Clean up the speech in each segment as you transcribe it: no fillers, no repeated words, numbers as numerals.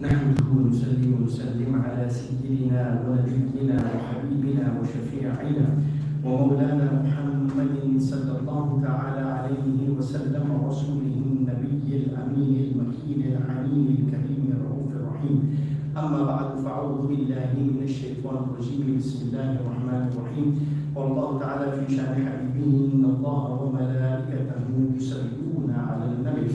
نحمده ونسلم على سيدنا ونبينا وحبيبنا وشفيعنا ومولانا محمد صلى الله تعالى عليه وسلم ورسوله النبي الأمين المكين الحنين الكريم الرؤوف الرحيم. أما بعد فأعوذ بالله من الشيطان الرجيم. بسم الله الرحمن الرحيم. والله تعالى في شأن حبيبه إن الله وملائكته يصلون على النبي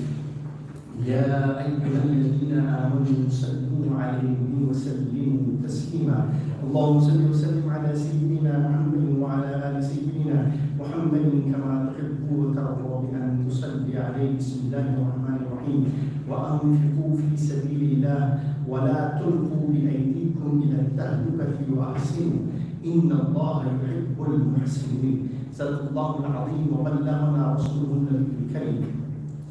يا أيها الذين آمنوا صلوا عليه وسلموا تسليما. اللهم صل وسلم على سيدنا محمد وعلى آل سيدنا محمد كما تحب وترضى بأن تصلي عليه. بسم الله الرحمن الرحيم. وأنفقوا في سبيل الله ولا تلقوا بأيديكم إلى التهلكة وأحسنوا إن الله يحب المحسنين. صدق الله العظيم وبلغنا رسوله النبي الكريم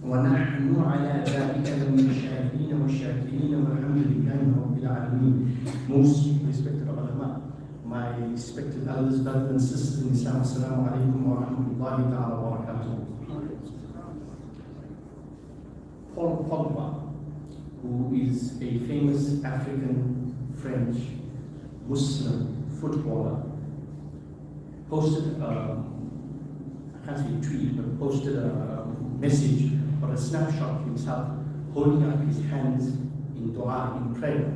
ونحن على ذلك من الشاهدين والشاكرين والحمد لله رب العالمين. Most respected ulama, my respected elders, brothers and sisters in Islam, Assalamu alaikum wa rahmatullahi ta'ala wa barakatuh. Paul Pogba, who is a famous African French Muslim footballer, posted I can't say a tweet, but posted a message or a snapshot of himself holding up his hands in dua, in prayer,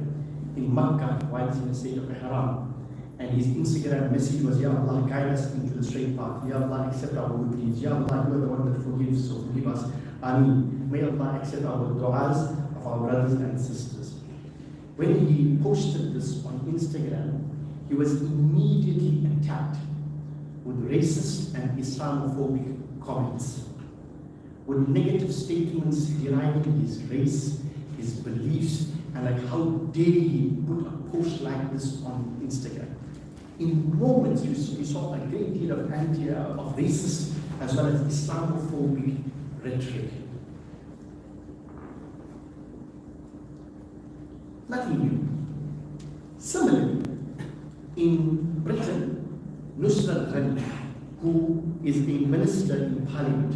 in Makkah while he's in the state of Ihram. And his Instagram message was, Ya Allah, guide us into the straight path. Ya Allah, accept our good deeds. Ya Allah, you are the one that forgives, so forgive us. Ameen. May Allah accept our du'as of our brothers and sisters. When he posted this on Instagram, he was immediately attacked with racist and Islamophobic comments, with negative statements deriding his race, his beliefs, and like how dare he put a post like this on Instagram. In moments, we saw a great deal of of racist as well as Islamophobic rhetoric. Nothing new. Similarly, in Britain, Nusrat Ghani, who is a minister in Parliament,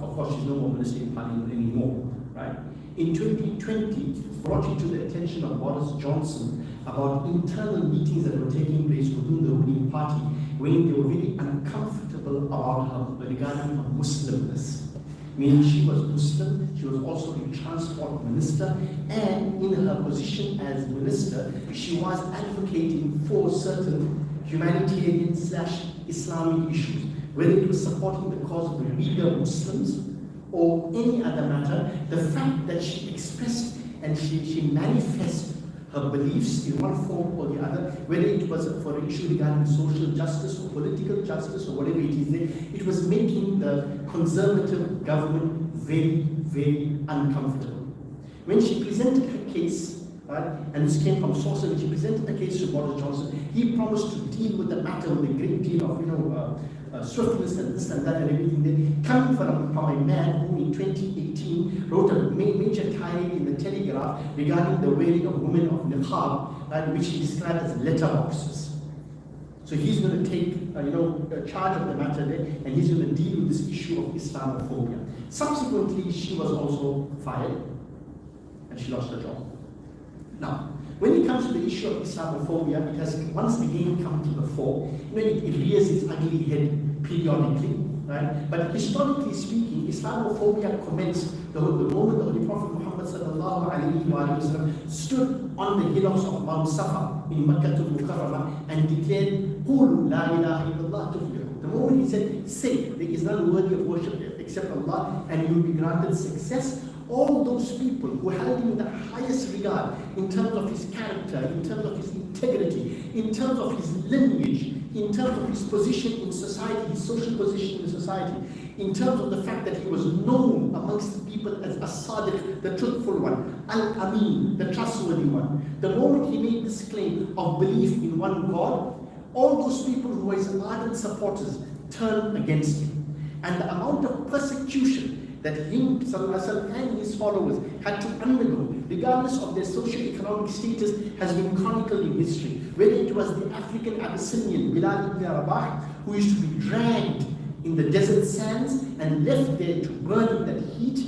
of course she's no more minister in Parliament anymore, right? In 2020, brought it to the attention of Boris Johnson about internal meetings that were taking place within the ruling party when they were very uncomfortable about her regarding her Muslimness. Meaning she was Muslim, she was also a transport minister, and in her position as minister, she was advocating for certain humanitarian / Islamic issues, whether it was supporting the cause of the Uyghur Muslims or any other matter. The fact that she expressed and she manifested her beliefs in one form or the other, whether it was for an issue regarding social justice or political justice or whatever it is there, it was making the conservative government very, very uncomfortable. When she presented her case, right, and this came from sources, when she presented the case to Boris Johnson, he promised to deal with the matter with a great deal of swiftness and this and that and everything there, coming from a man who in 2018 wrote a major tirade in the Telegraph regarding the wearing of women of niqab, right, which he described as letterboxes. So he's going to take charge of the matter there, and he's going to deal with this issue of Islamophobia. Subsequently, she was also fired, and she lost her job. Now, when it comes to the issue of Islamophobia, it has once again come to the fore. It rears its ugly head periodically, right? But historically speaking, Islamophobia commenced the moment the Holy Prophet Muhammad sallallahu alaihi wasallam stood on the hillocks of Mount Safa in Makkah al-Mukarramah and declared, "Qulu la ilaha illallah tuflihu." The moment he said, "Say there is none worthy of worship except Allah, and you will be granted success," all those people who held him in the highest regard in terms of his character, in terms of his integrity, in terms of his lineage, in terms of his position in society, his social position in society, in terms of the fact that he was known amongst the people as as-Sadiq, the truthful one, Al-Amin, the trustworthy one. The moment he made this claim of belief in one God, all those people who were his ardent supporters turned against him. And the amount of persecution that him and his followers had to undergo, regardless of their socio-economic status, has been chronicled in history. Whether it was the African Abyssinian Bilal ibn Rabah, who used to be dragged in the desert sands and left there to burn in that heat,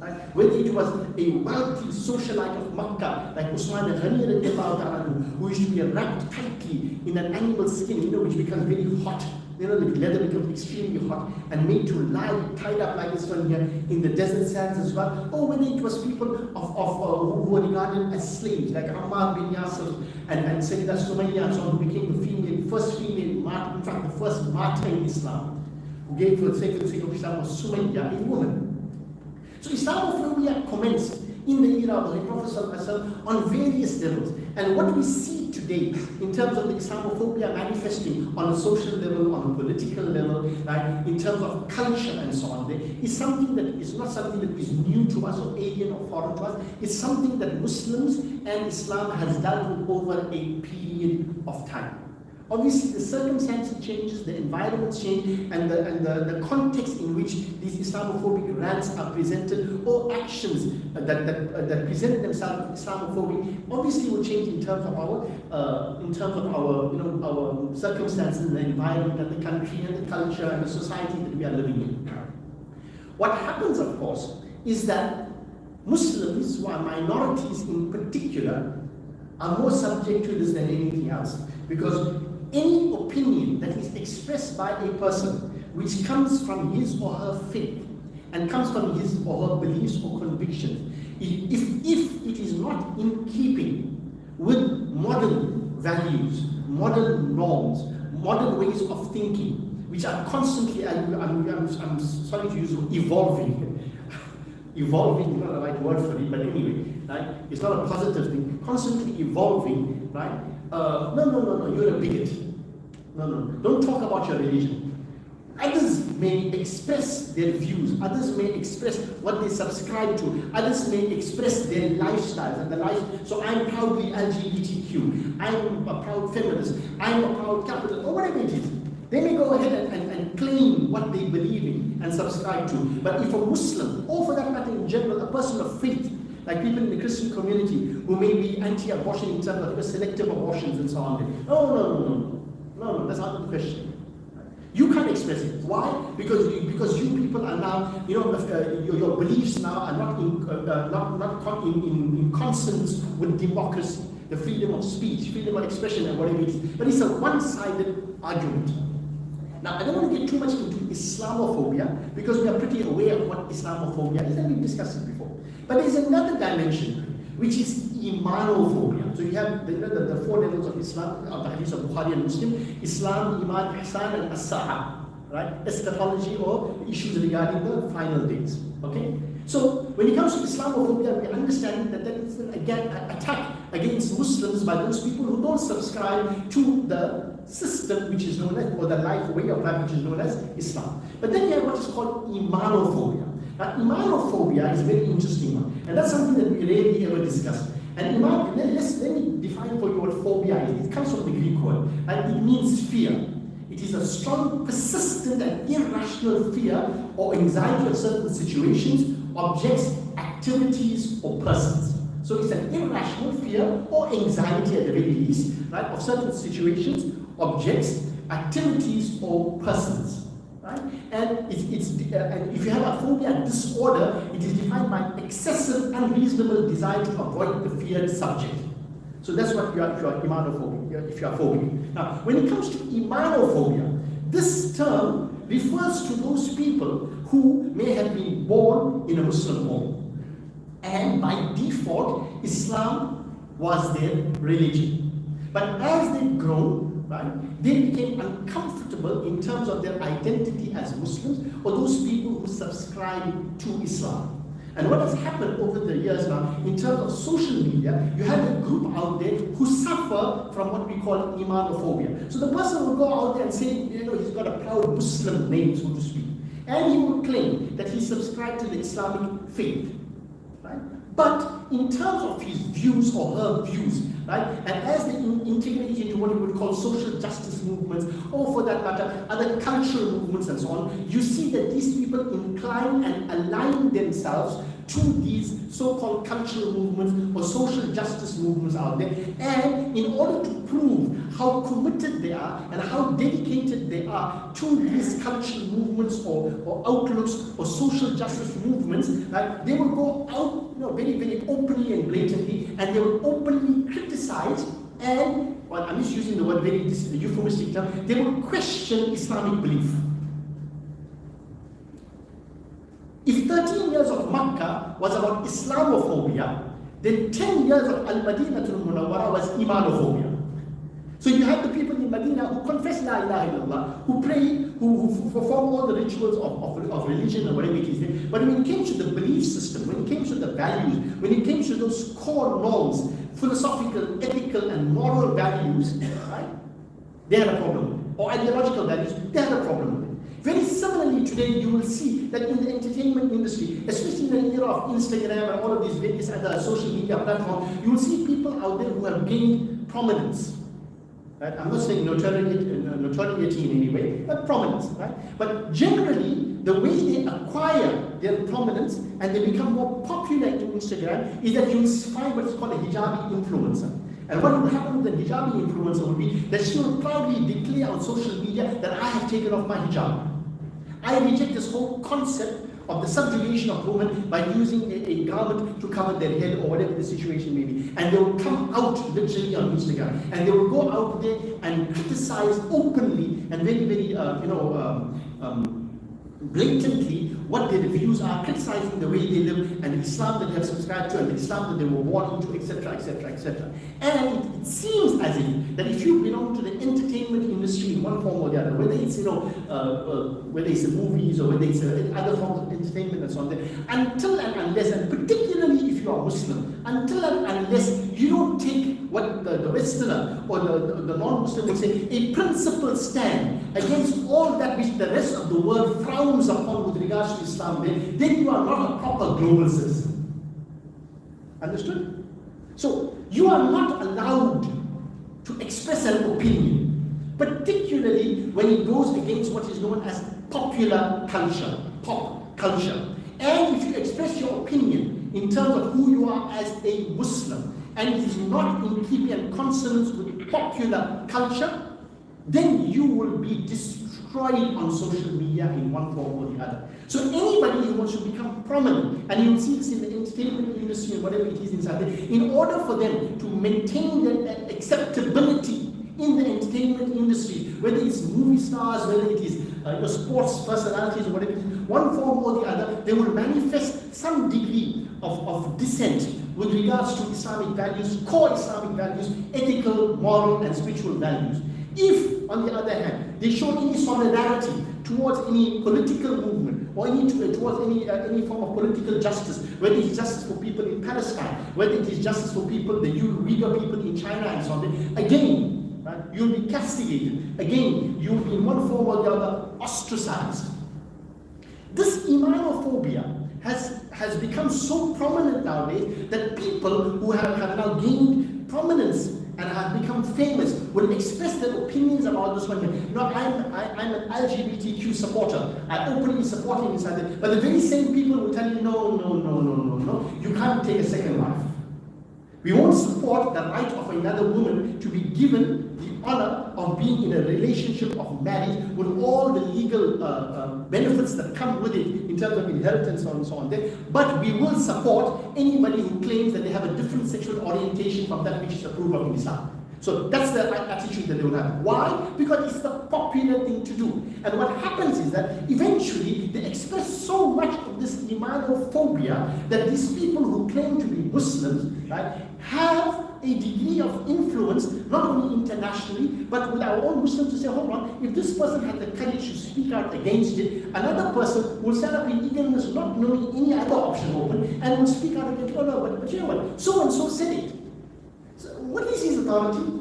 Right? Whether it was a wealthy socialite of Makkah, like Usman al-Ghani radiallahu ta'ala, who used to be wrapped tightly in an animal skin, which becomes very hot. The leather becomes extremely hot and made to lie tied up like this one here in the desert sands as well. Or whether it was people who were regarded as slaves, like Ammar bin Yasir and Sayyidah Sumayya, who became the first female martyr, in fact the first martyr in Islam, who gave for the sake of Islam was Sumayya, a woman. So Islamophobia commenced in the era of the Prophet ﷺ on various levels. And what we see today in terms of the Islamophobia manifesting on a social level, on a political level, right, in terms of culture and so on, is something that is not something that is new to us or alien or foreign to us. It's something that Muslims and Islam has dealt with over a period of time. Obviously, the circumstances changes, the environments change, and the context in which these Islamophobic rants are presented or actions that present themselves Islamophobic obviously will change in terms of our our circumstances, the environment, and the country, and the culture, and the society that we are living in. What happens, of course, is that Muslims, who are minorities in particular, are more subject to this than anything else, because any opinion that is expressed by a person which comes from his or her faith and comes from his or her beliefs or convictions, if it is not in keeping with modern values, modern norms, modern ways of thinking, which are constantly, I'm sorry to use evolving. Evolving is not the right word for it, but anyway, right? It's not a positive thing. Constantly evolving, right? No, you're a bigot. No, don't talk about your religion. Others may express their views, others may express what they subscribe to, others may express their lifestyles and the life. So I'm proudly LGBTQ, I'm a proud feminist, I'm a proud capitalist, or whatever it is. They may go ahead and claim what they believe in and subscribe to. But if a Muslim, or for that matter in general, a person of faith, like people in the Christian community who may be anti-abortion in terms of selective abortions and so on, no, that's not the question. You can't express it. Why? Because you people are now, your beliefs now are not in consonance with democracy, the freedom of speech, freedom of expression, and whatever it is. But it's a one-sided argument. Now, I don't want to get too much into Islamophobia because we are pretty aware of what Islamophobia is, and we've discussed it before. But there's another dimension, which is Imanophobia. So you have the four levels of Islam, of the hadith of Bukhari and Muslim: Islam, Iman, Ihsan, and As-Sa'a, right? Eschatology, or issues regarding the final days. Okay? So when it comes to Islamophobia, we understand that there is again an attack against Muslims by those people who don't subscribe to the system which is known as, or the way of life which is known as Islam. But then you have what is called Imanophobia. Now, Imanophobia is a very interesting one, and that's something that we rarely ever discuss. And let me define for you what phobia is. It comes from the Greek word, and it means fear. It is a strong, persistent, and irrational fear or anxiety of certain situations, objects, activities, or persons. So it's an irrational fear or anxiety at the very least, right, of certain situations, objects, activities, or persons. Right? And if you have a phobia disorder, it is defined by excessive, unreasonable desire to avoid the feared subject. So that's what you are if you are Imanophobic, if you are phobic. Now, when it comes to Imanophobia, this term refers to those people who may have been born in a Muslim home, and by default, Islam was their religion. But as they've grown, right, they became uncomfortable in terms of their identity as Muslims, or those people who subscribe to Islam. And what has happened over the years now, in terms of social media, you have a group out there who suffer from what we call Imanophobia. So the person will go out there and say, he's got a proud Muslim name, so to speak. And he will claim that he subscribed to the Islamic faith. Right? But in terms of his views or her views, right, and as they integrate into what we would call social justice movements, or for that matter, other cultural movements and so on, you see that these people incline and align themselves to these so-called cultural movements or social justice movements out there. And in order to prove how committed they are and how dedicated they are to these cultural movements or outlooks or social justice movements, right, they will go out, very, very openly and blatantly, and they will openly criticize and, well, I'm just using the word very euphemistic term, they will question Islamic belief. If 13 years of Makkah was about Islamophobia, then 10 years of Al-Madinatul Munawwara was Imanophobia. So you have the people in Medina who confess La ilaha illallah, who pray, who perform all the rituals of religion or whatever it is. But when it came to the belief system, when it came to the values, when it came to those core norms, philosophical, ethical, and moral values, right, they had a problem with it. Or ideological values, they had a problem with it. Very similarly today, you will see that in the entertainment industry, especially in the era of Instagram and all of these various other social media platforms, you will see people out there who have gained prominence. Right? I'm not saying notoriety in any way, but prominence. Right? But generally, the way they acquire their prominence and they become more popular to Instagram is that you will find what's called a hijabi influencer. And what will happen with the hijabi influencer will be that she will proudly declare on social media that I have taken off my hijab. I reject this whole concept of the subjugation of women by using a garment to cover their head or whatever the situation may be. And they will come out literally on Instagram and they will go out there and criticize openly and very, very, blatantly what their views are, criticizing the way they live and the Islam that they have subscribed to and the Islam that they were born into, etc., etc., etc. And it seems as if that if you belong to the entertainment industry in one form or the other, whether it's whether it's movies or whether it's other forms of entertainment and so on, until and unless, and particularly if you are Muslim, until and unless you don't take what the Westerner or the non-Muslim would say, a principled stand against all that which the rest of the world frowns upon with regards to Islam, then you are not a proper global citizen. Understood? So, you are not allowed to express an opinion, particularly when it goes against what is known as popular culture, pop culture. And if you express your opinion in terms of who you are as a Muslim, and it is not in keeping and consonance with popular culture, then you will be destroyed on social media in one form or the other. So anybody who wants to become prominent, and you'll see this in the entertainment industry and whatever it is inside there, in order for them to maintain their acceptability in the entertainment industry, whether it's movie stars, whether it is sports personalities or whatever it is, one form or the other, they will manifest some degree of dissent with regards to Islamic values, core Islamic values, ethical, moral, and spiritual values. If, on the other hand, they show any solidarity towards any political movement or towards any form of political justice, whether it is justice for people in Palestine, whether it is justice for people, the Uyghur people in China and so on, again, right, you'll be castigated. Again, you'll be in one form or the other ostracized. This Imanophobia has become so prominent nowadays that people who have now gained prominence and have become famous will express their opinions about this one. I'm an LGBTQ supporter. I openly supporting this. But the very same people will tell you, no, you can't take a second life. We won't support the right of another woman to be given the honor of being in a relationship of marriage with all the legal benefits that come with it in terms of inheritance and so on. But we will support anybody who claims that they have a different sexual orientation from that which is approved of in Islam. So that's the attitude that they will have. Why? Because it's the popular thing to do. And what happens is that eventually they express so much of this Imanophobia that these people who claim to be Muslims, right, have a degree of influence, not only internationally, but with our own Muslims to say, hold on, if this person had the courage to speak out against it, another person will stand up in eagerness, not knowing any other option open, and will speak out against, oh no, but you know what, so and so said it. So what is his authority?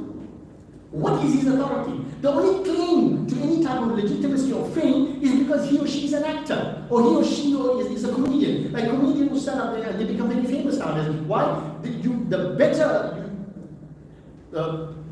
What is his authority? The only claim to any type of legitimacy or fame is because he or she is an actor, or he or she is a comedian. Like comedians who stand up there and they become very famous nowadays. Why?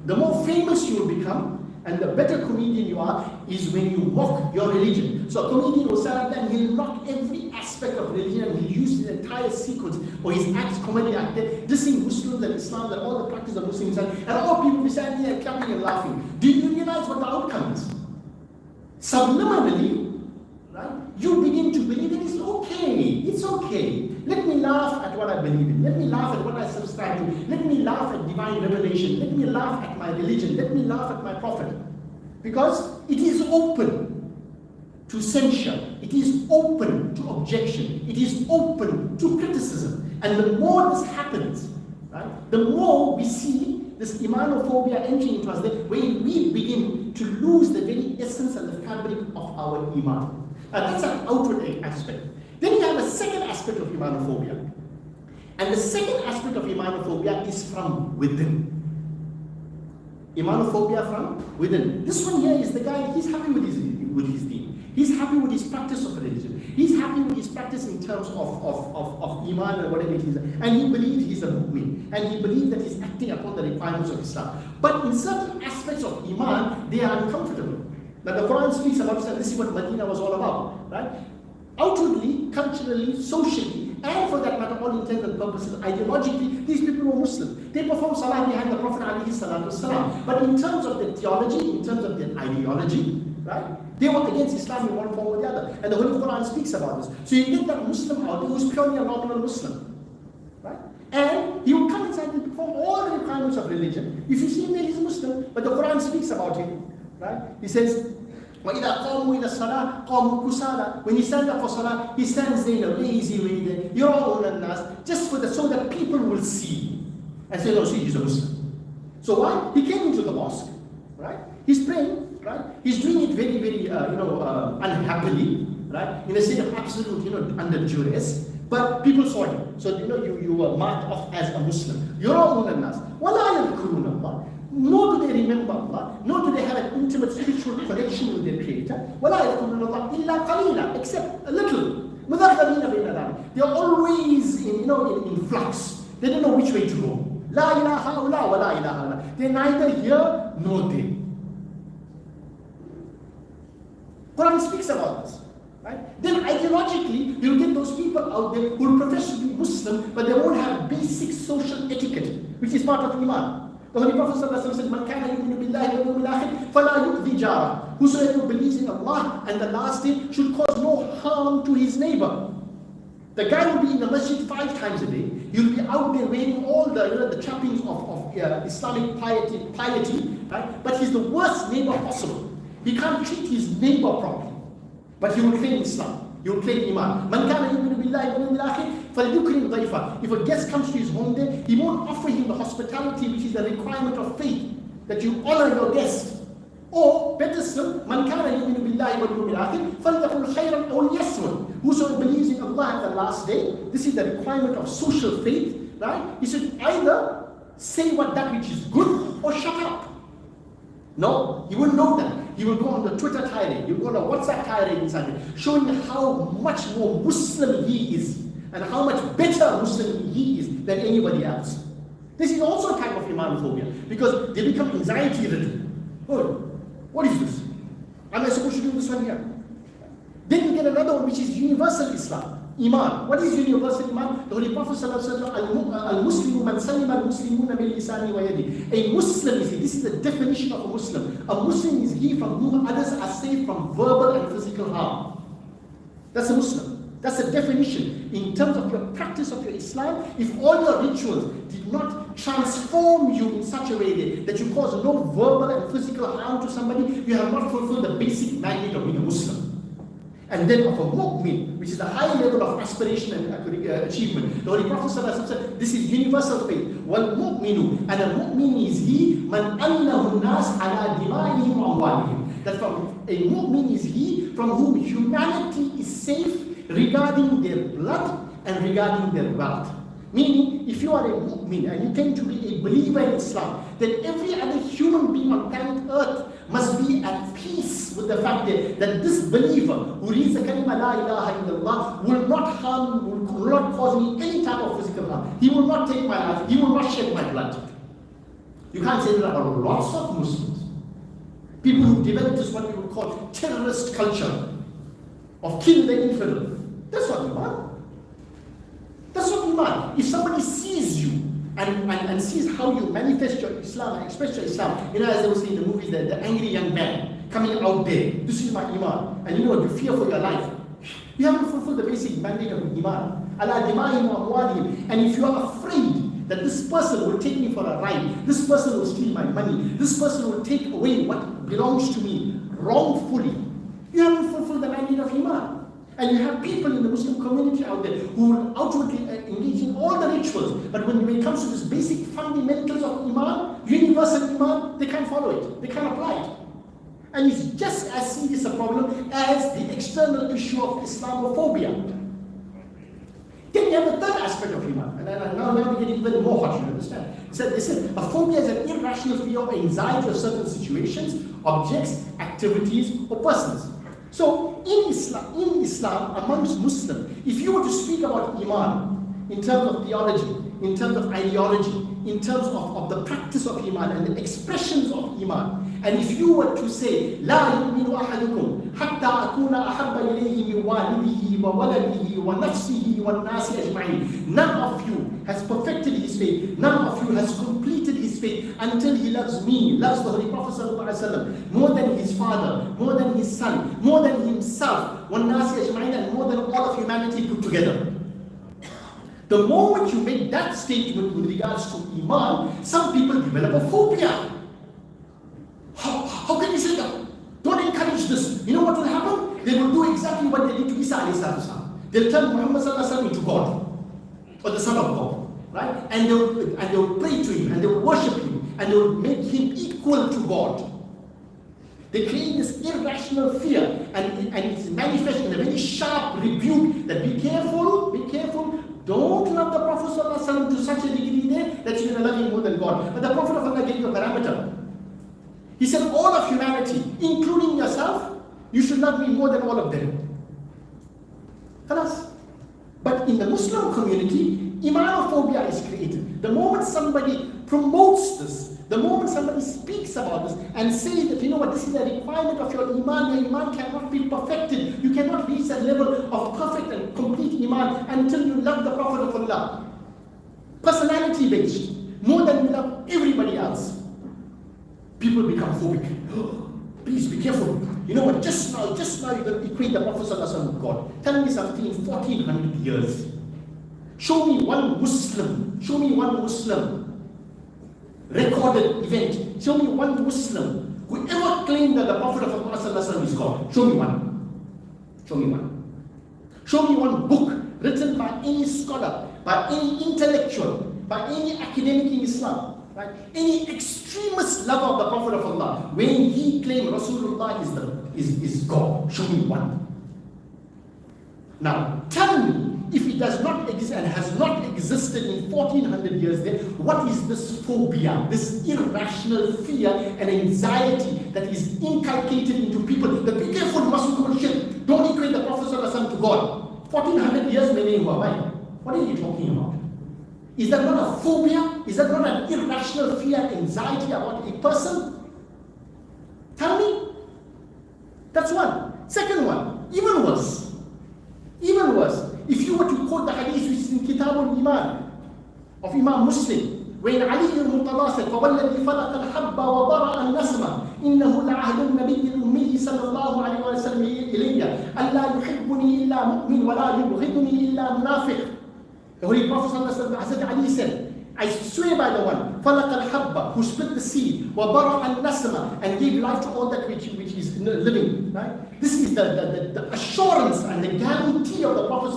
The more famous you will become, And the better comedian you are is when you mock your religion. So a comedian will stand up there and he'll mock every aspect of religion, and he'll use the entire sequence or his acts, comedy act there, dissing Muslims and Islam and all the practice of Muslims, and all people will be standing there clapping and laughing. Do you realize what the outcome is? Subliminally, right, you begin to believe that it's okay. Let me laugh at what I believe in. Let me laugh at what I subscribe to. Let me laugh at divine revelation. Let me laugh at my religion. Let me laugh at my prophet. Because it is open to censure. It is open to objection. It is open to criticism. And the more this happens, right, the more we see this Imanophobia entering into us, when we begin to lose the very essence and the fabric of our Iman. That's an outward aspect. Then you have a second aspect of Imanophobia. And the second aspect of Imanophobia is from within. Imanophobia from within. This one here is the guy, he's happy with his deen. He's happy with his practice of religion. He's happy with his practice in terms of Iman and whatever it is. And he believes he's a mu'min. And he believes that he's acting upon the requirements of Islam. But in certain aspects of Iman, they are uncomfortable. Now the Quran speaks about this, and this is what Medina was all about, right? Outwardly, culturally, socially, and for that matter, all intents and purposes, ideologically, these people were Muslims. They performed salah behind the Prophet ﷺ. But in terms of their theology, in terms of their ideology, right, they were against Islam in one form or the other. And the Holy Quran speaks about this. So you get that Muslim out there who is purely a nominal Muslim, right? And he will come inside and perform all the requirements of religion. If you see him there, he's a Muslim, but the Quran speaks about him, right? He says, وَإِذَا قَامُوا إِلَى الصَّلَاةِ قَامُوا كُسَالَى. When he stands up for salah, he stands there in a lazy way there, يَرَوْنَ النَّاسِ, just so that people will see. And say, no, see, he's a Muslim. So why? He came into the mosque, right? He's praying, right? He's doing it very, very, unhappily, right? In a state of absolute, under duress. But people saw him. So, you were marked off as a Muslim. يَرَوْنَ النَّاسِ وَلَا يَذْكُرُونَ اللَّهِ. Nor do they remember Allah, nor do they have an intimate spiritual connection with their Creator. وَلَا يَذْكُرُونَ اللَّهِ إِلَّا قَلِيلًا, except a little. مُذَرَّبِينَ بَيْنَ ذَلِكَ. They are always in flux. They don't know which way to go. لَا إِلَهَ هَؤُلَاءِ وَلَا إِلَهَ هَؤُلَاءِ. They're neither here nor there. Quran speaks about this. Right? Then ideologically, you'll get those people out there who will profess to be Muslim, but they won't have basic social etiquette, which is part of Iman. The Holy Prophet said, "Man kana yu'minu billahi wal yawmil akhir, fala yu'dhi jarahu." Whosoever believes in Allah and the last day should cause no harm to his neighbor. The guy will be in the masjid 5 times a day. He'll be out there wearing all the trappings of Islamic piety, right? But he's the worst neighbor possible. He can't treat his neighbor properly. But he will claim Islam. He will claim Iman. Man kana yu'minu billahi wal yawmil akhir, falyukrim dhayfa. If a guest comes to his home there, he won't offer him the hospitality which is the requirement of faith, that you honor your guest. Or better still, man kana yu'minu billahi wal yawmil akhir, falyaqul khayran aw liyasmut. Whosoever believes in Allah at the last day, this is the requirement of social faith, right? He should either say that which is good or shut up. No, he wouldn't know that. He will go on the Twitter tirade, he will go on the WhatsApp tirade inside, showing how much more Muslim he is and how much better Muslim he is than anybody else. This is also a type of Imanophobia, because they become anxiety ridden. Oh, what is this? Am I supposed to do this one here? Then you get another one which is universal Islam. Iman. What is universal Iman? The Holy Prophet said, Al-Muslimu man salima al-Muslimuna bil lisani wa yadi. A Muslim is he. This is the definition of a Muslim. A Muslim is he from whom others are safe from verbal and physical harm. That's a Muslim. That's the definition. In terms of your practice of your Islam, if all your rituals did not transform you in such a way that you cause no verbal and physical harm to somebody, you have not fulfilled the basic mandate of being a Muslim. And then of a mu'min, which is a high level of aspiration and achievement. The Holy Prophet said, this is universal faith. Wal mu'minu, and a mu'min is he, man annahu nas ala dima'ihim wa amwalihim. That from a mu'min is he from whom humanity is safe regarding their blood and regarding their wealth. Meaning, if you are a mu'min and you tend to be a believer in Islam, then every other human being on planet Earth must be at peace with the fact that this believer who reads the kalima la ilaha illallah will not harm, will not cause me any type of physical harm. He will not take my life, he will not shed my blood. You can't say there are lots of Muslims. People who developed this what we would call terrorist culture of kill the infidel. That's not Iman. That's not Iman. If somebody sees you and sees how you manifest your Islam and express your Islam, as they will say in the movies, the angry young man coming out there, this is my Iman, and you fear for your life. You haven't fulfilled the basic mandate of Iman. Allah dima'ihim wa amwalihim. And if you are afraid that this person will take me for a ride, this person will steal my money, this person will take away what belongs to me wrongfully, you haven't fulfilled the mandate of Iman. And you have people in the Muslim community out there who will outwardly engage in all the rituals, but when it comes to this basic fundamentals of Iman, universal Iman, they can't follow it, they can't apply it. And it's just as serious a problem as the external issue of Islamophobia. Then you have the third aspect of Iman, and now we get even more hot, you understand? They said a phobia is an irrational fear or anxiety of certain situations, objects, activities, or persons. So in Islam, amongst Muslims, if you were to speak about Iman in terms of theology, in terms of ideology, in terms of the practice of Iman and the expressions of Iman, and if you were to say, لا يؤمن أحدكم حتى أكون أحب إليه من والده وولده ونفسه والناس أجمعين. None of you has perfected his faith, none of you has completed his faith until he loves me, loves the Holy Prophet ﷺ, more than his father, more than his son, more than himself, والناس أجمعين, and more than all of humanity put together. The moment you make that statement with regards to Iman, some people develop a phobia. How can you say that? Don't encourage this. You know what will happen? They will do exactly what they did to Isa alayhi salam. They'll turn Muhammad sallallahu alaihi wasallam into God, or the son of God, right? And they will pray to him, and they will worship him, and they will make him equal to God. They create this irrational fear, and it's manifest in a very sharp rebuke that be careful, don't love the Prophet sallallahu alaihi wasallam to such a degree there that you're going to love him more than God. But the Prophet of Allah gave you a parameter. He said, all of humanity, including yourself, you should love me more than all of them. But in the Muslim community, Imanophobia is created. The moment somebody promotes this, the moment somebody speaks about this and says that, this is a requirement of your Iman cannot be perfected. You cannot reach that level of perfect and complete Iman until you love the Prophet of Allah. Personality based, more than you love everybody else. People become phobic. Please be careful. You know what? Just now you're going to equate the Prophet ﷺ with God. Tell me something in 1400 years. Show me one Muslim recorded event. Show me one Muslim who ever claimed that the Prophet of Allah ﷺ is God. Show me one. Show me one book written by any scholar, by any intellectual, by any academic in Islam. Right? Any extremist lover of the Prophet of Allah, when he claimed Rasulullah is God, show me one. Now, tell me, if it does not exist and has not existed in 1400 years there, what is this phobia, this irrational fear and anxiety that is inculcated into people? The be careful, mustn't shit. Don't equate the Prophet to God. 1400 years, meaning what are you talking about? Is that not a phobia? Is that not an irrational fear, anxiety about a person? Tell me. That's one. Second one, even worse. If you were to quote the hadith which is in Kitab al-Iman of Imam Muslim, when Ali al-Murtada said, فَوَالَّذِي فَلَقَ الْحَبَّ وَبَرَأَ النَّسْمَ إِنَّهُ لَعَهْدُ النَّبِيِّ الْأُمِّيِّ صلى الله عليه وسلم إِلَيَّ أَلَّا يُحِبُّنِي إِلَّا مُؤْمِنٌ وَلَا يُبْغِضُنِي إِلَّا مُنَافِقٌ. The Holy Prophet Hazrat Ali said, I swear by the one, فَلَقَ الْحَبَّ, who split the seed, وَبَرَأَ النَّسْمَ, and gave life to all that which is living. Right? This is the assurance and the guarantee of the Prophet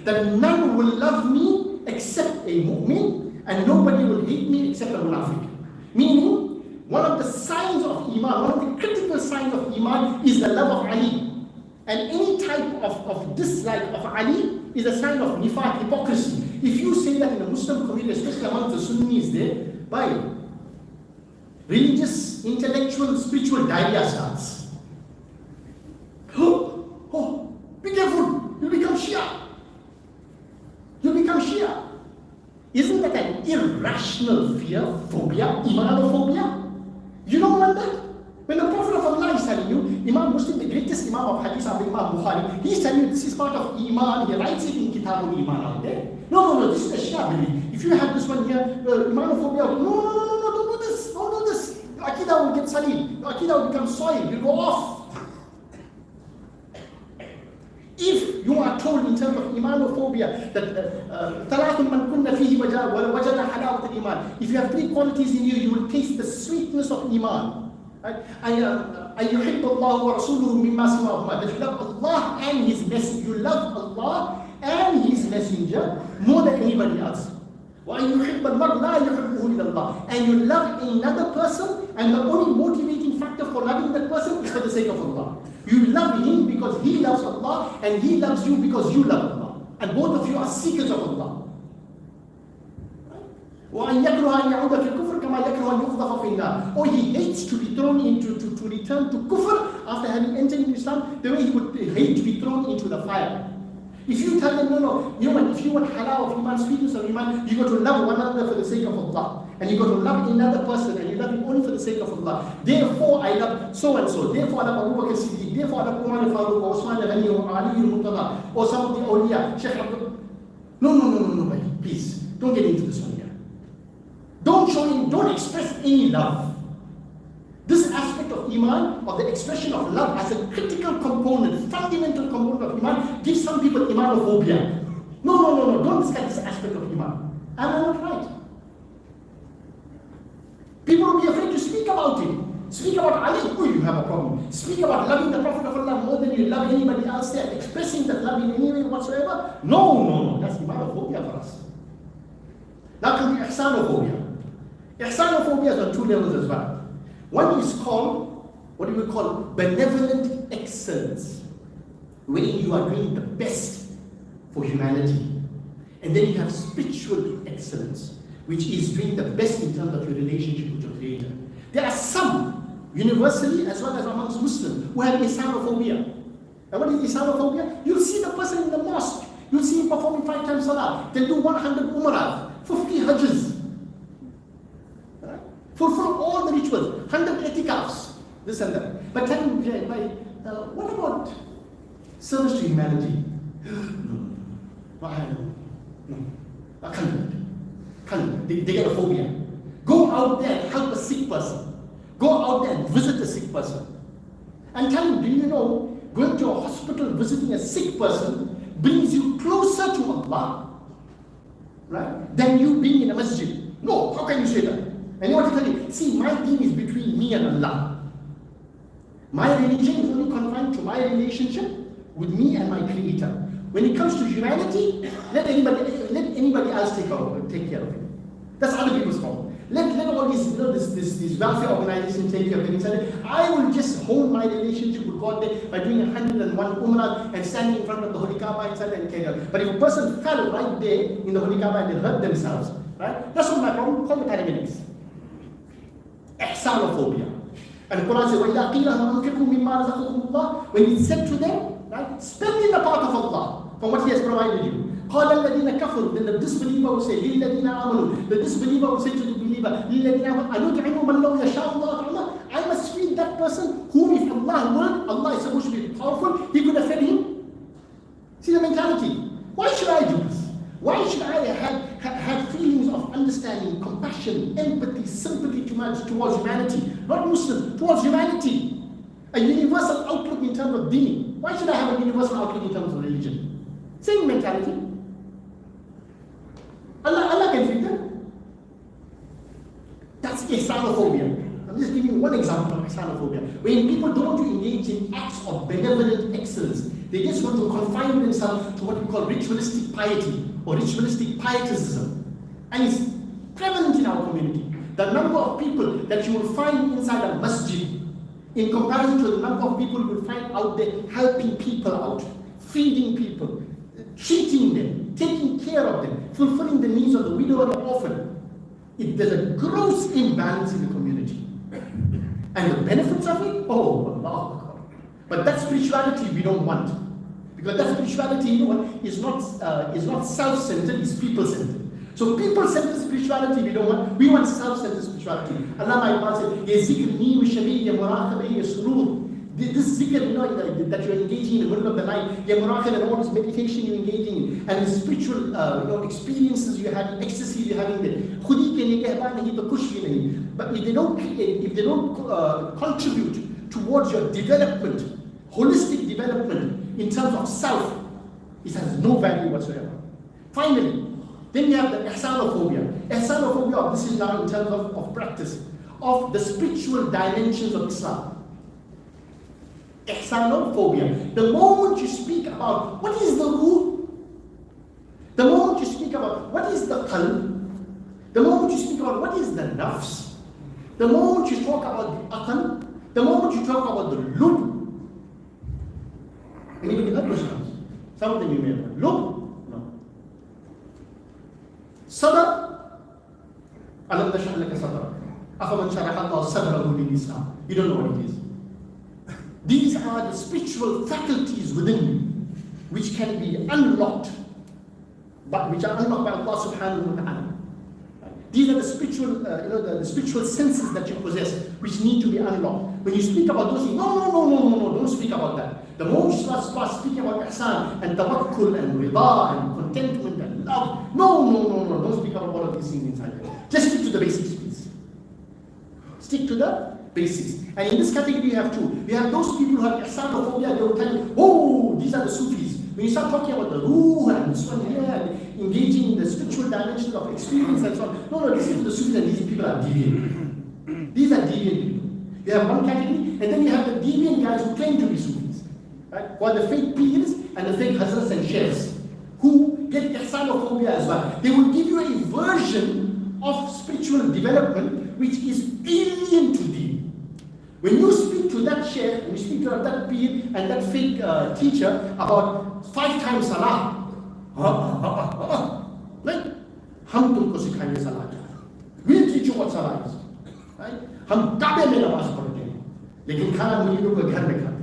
that none will love me except a mu'min, and nobody will hate me except a munafiq. Meaning, one of the signs of Iman, one of the critical signs of Iman is the love of Ali. And any type of dislike of Ali is a sign of nifaq, hypocrisy. If you say that in the Muslim community, especially among the Sunnis there, by religious, intellectual, spiritual diarrhea starts. Oh, be careful, you'll become Shia. Isn't that an irrational fear, phobia, Imanophobia? You don't want that. When the Prophet of telling you, Imam Muslim, the greatest Imam of Hadith after Imam Bukhari, he's telling you this is part of Iman. He writes it in Kitabul Iman out there. No, this is a Shia belief. If you have this one here, Imanophobia, no, don't do this. Don't do this. Your Aqidah will get sullied. Your Aqidah will become soiled. You'll go off. If you are told in terms of Imanophobia that ثلاث من كن فيه وجد حلاوة الإيمان, if you have three qualities in you, you will taste the sweetness of Iman. Right? أن يحب الله ورسوله مما سواهما, that you love Allah and His Messenger. You love Allah and His Messenger more than anybody else. وأن يحب المرء لا يحبه إلا الله, and you love another person, and the only motivating factor for loving that person is for the sake of Allah. You love him because he loves Allah, and he loves you because you love Allah, and both of you are seekers of Allah. وأن يكره أن يعود في الكفر كما يكره أن يقذف في النار. Or he hates to be thrown into to return to kufr after having entered into Islam, the way he would hate to be thrown into the fire. If you tell them, no, if you want halal of Iman, sweetness of Iman, you got to love one another for the sake of Allah. And you got to love another person, and you love him only for the sake of Allah. Therefore, I love so and so. Therefore, I love Abu Bakr Siddiq. Therefore, I love Umar al-Faruq, or Osman al-Ghani, or Ali al-Murtada, or some of the awliya, Sheikh Abdul. No, buddy. Please, don't get into this one here. Don't express any love. This aspect of Iman, of the expression of love as a critical component, fundamental component of Iman, gives some people Imanophobia. No, don't discuss this aspect of Iman. Am I not right? People will be afraid to speak about it. Speak about Ali, you have a problem. Speak about loving the Prophet of Allah more than you love anybody else there, expressing that love in any way whatsoever. No, that's Imanophobia for us. Now comes Ihsanophobia. Ihsanophobia is on two levels as well. One is called, what do we call, benevolent excellence, wherein you are doing the best for humanity. And then you have spiritual excellence, which is doing the best in terms of your relationship with your Creator. There are some, universally as well as amongst Muslims, who have Ihsanophobia. And what is Ihsanophobia? You'll see the person in the mosque, you'll see him performing 5 times salah, they'll do 100 umrah, 50 hajjs. Fulfill all the rituals, 100 etikafs, this and that. But tell him, what about service to humanity? No, I can't do it. They get a phobia. Go out there and help a sick person. Go out there and visit a sick person. And tell him, do you know, going to a hospital, visiting a sick person brings you closer to Allah, right, than you being in a masjid. No, how can you say that? And you want to tell you, see, my deen is between me and Allah. My religion is only confined to my relationship with me and my Creator. When it comes to humanity, let anybody else take care of it. That's other people's problem. Let all these, these welfare organizations take care of it. I will just hold my relationship with God there by doing 101 umrah and standing in front of the Holy Kaaba inside and carry on. But if a person fell right there in the Holy Kaaba and they hurt themselves, right? That's not my problem. Call the paramedics. Ihsanophobia. And the Quran says, وَإِذَا قِيلَ أَنْفِقُوا مِمَّا رَزَقَكُمُ اللَّهُ, when it's said to them, right, spend in the path of Allah from what He has provided you. قَالَ الَّذِينَ كَفَرُوا, then the disbeliever will say, لِلَّذِينَ آمَنُوا, the disbeliever will say to the believer, لِلَّذِينَ آمَنُوا أَنُطْعِمُ مَنْ لَوْ يَشَاءُ اللَّهُ تَعَالَى, I must feed that person whom if Allah willed, Allah is supposed to be powerful, He could have fed him. See the mentality. Why should I do this? Why should I have feelings of understanding, compassion, empathy, sympathy towards humanity? Not Muslims, towards humanity. A universal outlook in terms of deen. Why should I have a universal outlook in terms of religion? Same mentality. Allah can feed them. That's Ihsanophobia. I'm just giving you one example of Ihsanophobia. When people don't want to engage in acts of benevolent excellence, they just want to confine themselves to what we call ritualistic piety or ritualistic pietism. And it's prevalent in our community. The number of people that you will find inside a masjid in comparison to the number of people you will find out there helping people out, feeding people, treating them, taking care of them, fulfilling the needs of the widow and the orphan. There's a gross imbalance in the community. And the benefits of it, oh, Allah. But that spirituality we don't want. Because that spirituality, is not self-centered, it's people-centered. So people-centered spirituality we don't want. We want self-centered spirituality. Allah said, This zikr, you know, that you're engaging in the middle of the night, your muraqah and all this meditation you're engaging in, and the spiritual experiences you're having, ecstasy you're having there. Khudi ke liye kehta nahi to kuch bhi nahi. But if they don't contribute towards your development, holistic development in terms of self, it has no value whatsoever. Finally, then you have the Ihsanophobia. Ihsanophobia, this is now in terms of practice, of the spiritual dimensions of Islam. Ihsanophobia. The moment you speak about what is the ruh, the moment you speak about what is the qalb, the moment you speak about what is the nafs, the moment you talk about the aql, the moment you talk about the lub. Anybody heard those terms? Some of them you may have heard. Lub? No. Sadr? Alam nashrah laka sadrak. Afaman sharaha Allah sadrahu lil Islam. You don't know what it is. These are the spiritual faculties within you which can be unlocked, but which are unlocked by Allah subhanahu wa ta'ala. These are the spiritual, the spiritual senses that you possess, which need to be unlocked. When you speak about those things, no, don't speak about that. The moment you start speaking about ihsan and tawakkul and rida and contentment and love, no, don't speak about all of these things inside. Just stick to the basics, please. Stick to the basics. And in this category you have two. We have those people who have Islamophobia, they will tell you, oh, these are the Soofis. When you start talking about the ruh and this one here and engaging in the spiritual dimension of experience and so on, no, this is the Soofis and these people are deviant. These are deviant people. You have one category, and then you have the deviant guys who claim to be Soofis, right? Who are the fake peers and the fake hazrats and sheikhs, who get Ihsanophobia as well. They will give you a version of spiritual development which is alien to thee. When you speak to that sheikh, when you speak to that peer and that fake teacher about 5 times salah, right? Hum tumko sikhayenge salah. We'll teach you what salah is, right? Hum Kabe mein namaz padhte hain, lekin khana muridon ko ghar mein khate hain.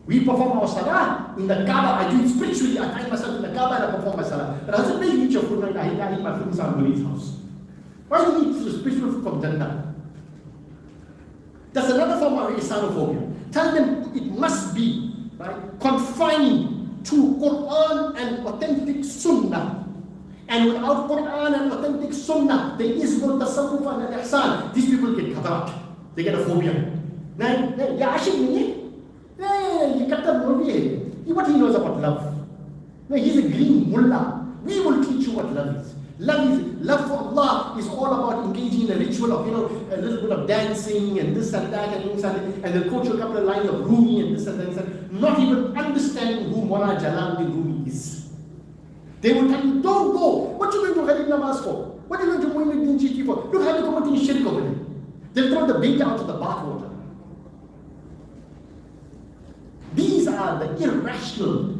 We perform our salah in the Kaaba. I do it spiritually. I find myself in the Kaaba and I perform my salah. But I said, where you eat your food? I eat my food in somebody's house. Why do you eat the spiritual food from Jannah? That's another form of Ihsanophobia. Tell them it must be, right, confined to Quran and authentic Sunnah. And without Quran and authentic Sunnah, there is no tasawwuf and ihsan. These people get katarat. They get a phobia. Ya ashik nahi hai? Ye katta mulvi hai. What he knows about love? No, he's a green mullah. We will teach you what love is. Love for Allah is all about engaging in a ritual of, a little bit of dancing and this and that and they'll quote you a couple of lines of Rumi and this and that, not even understanding who Mawlana Jalaluddin Rumi is. They will tell you, don't go. What are you going to Gharib Namaz for? What are you going to Mu'min Jiti for? Look how you're committing shirk over there. They'll throw the baby out of the bathwater. These are the irrational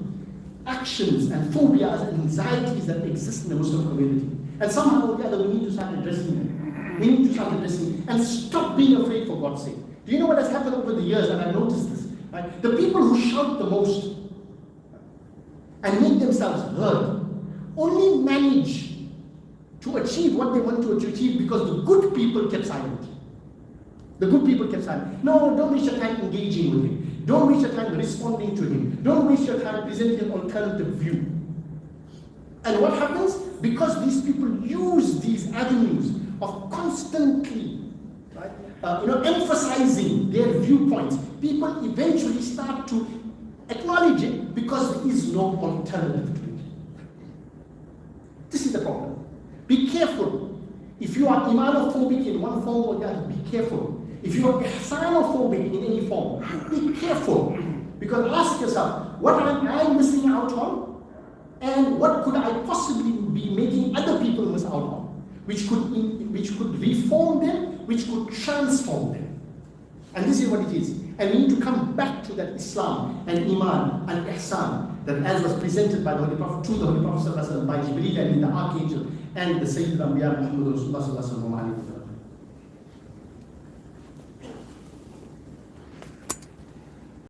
actions and phobias and anxieties that exist in the Muslim community. And somehow or the other we need to start addressing them. We need to start addressing and stop being afraid for God's sake. Do you know what has happened over the years? And I've noticed this. Right? The people who shout the most and make themselves heard only manage to achieve what they want to achieve because the good people kept silent. The good people kept silent. No, don't waste your time engaging with him. Don't waste your time responding to him. Don't waste your time presenting an alternative view. And what happens? Because these people use these avenues of constantly, right, emphasizing their viewpoints, people eventually start to acknowledge it because there is no alternative to it. This is the problem. Be careful. If you are imanophobic in one form or the other, be careful. If you are ihsanophobic in any form, be careful. Because ask yourself, what am I missing out on? And what could I possibly be making other people miss out on? Which could reform them, which could transform them. And this is what it is. And we need to come back to that Islam and Iman and Ihsan that as was presented by the Holy Prophet, to the Holy Prophet by Jibreel and the Archangel and the Sayyid al-Anbiya Muhammad Rasulullah sallallahu alaihi wasallam.